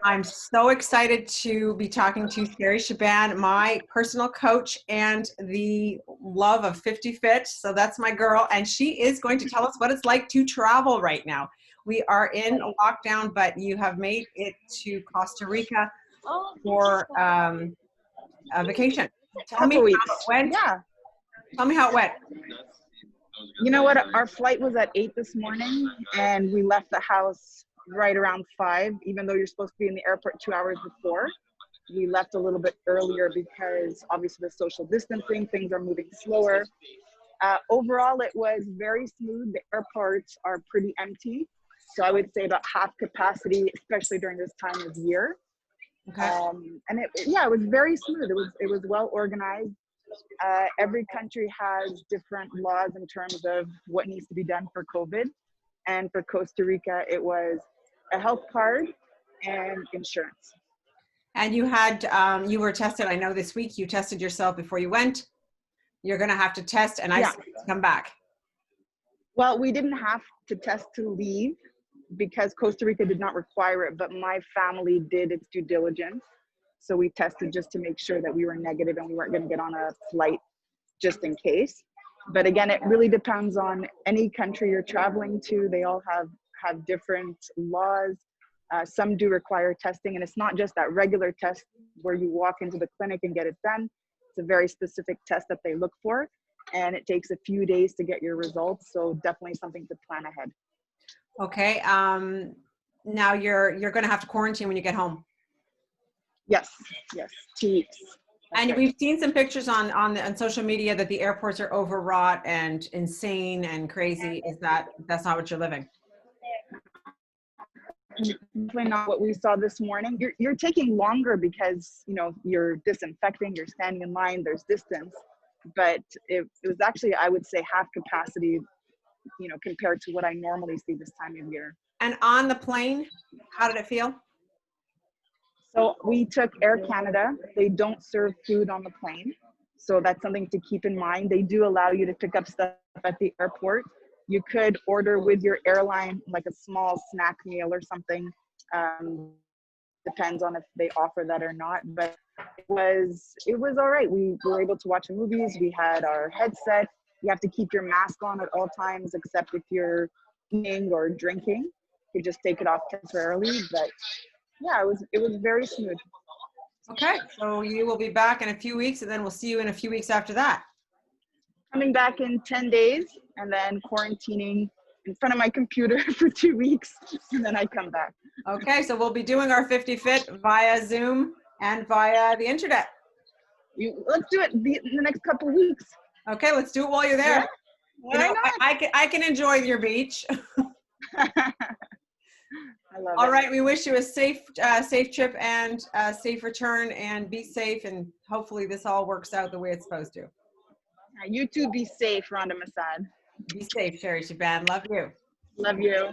I'm so excited to be talking to Sherry Shaban, my personal coach and the love of 50 Fit. So that's my girl. And she is going to tell us what it's like to travel right now. We are in a lockdown, but you have made it to Costa Rica for a vacation. Tell me how it went. Yeah. Tell me how it went. You know what? Our flight was at 8 this morning, and we left the house right around 5, even though you're supposed to be in the airport 2 hours before. We left a little bit earlier because obviously the social distancing, things are moving slower. Overall, it was very smooth. The airports are pretty empty. So I would say about half capacity, especially during this time of year. Okay. And it was very smooth. It was well organized. Every country has different laws in terms of what needs to be done for COVID. And for Costa Rica, it was a health card and insurance. And you had, you were tested, I know this week, you tested yourself before you went. You're going to have to test and isolate to come back. Well, we didn't have to test to leave because Costa Rica did not require it, but my family did its due diligence. So we tested just to make sure that we were negative and we weren't going to get on a flight just in case. But again, it really depends on any country you're traveling to. They all have different laws. Some do require testing, and it's not just that regular test where you walk into the clinic and get it done. It's a very specific test that they look for, and it takes a few days to get your results. So definitely something to plan ahead. Okay. Now you're going to have to quarantine when you get home. Yes, 2 weeks. And we've seen some pictures on social media that the airports are overwrought and insane and crazy. That's not what you're living? Definitely not what we saw this morning. You're taking longer because you're disinfecting, you're standing in line, there's distance, but it was actually, I would say, half capacity, compared to what I normally see this time of year. And on the plane, how did it feel? So we took Air Canada. They don't serve food on the plane. So that's something to keep in mind. They do allow you to pick up stuff at the airport. You could order with your airline, like a small snack meal or something. Depends on if they offer that or not, but it was all right. We were able to watch movies. We had our headset. You have to keep your mask on at all times, except if you're eating or drinking. You just take it off temporarily, but yeah, it was very smooth. Okay, so you will be back in a few weeks, and then we'll see you in a few weeks after that. Coming back in 10 days, and then quarantining in front of my computer for 2 weeks, and then I come back. Okay, so we'll be doing our 50 Fit via Zoom and via the internet. Let's do it in the next couple of weeks. Okay, let's do it while you're there. Yeah. I can enjoy your beach. I love All it. right, we wish you a safe trip and a safe return, and be safe, and hopefully this all works out the way it's supposed to. You too, be safe, Rhonda Masad. Be safe, Sherry Shaban. Love you. Love you.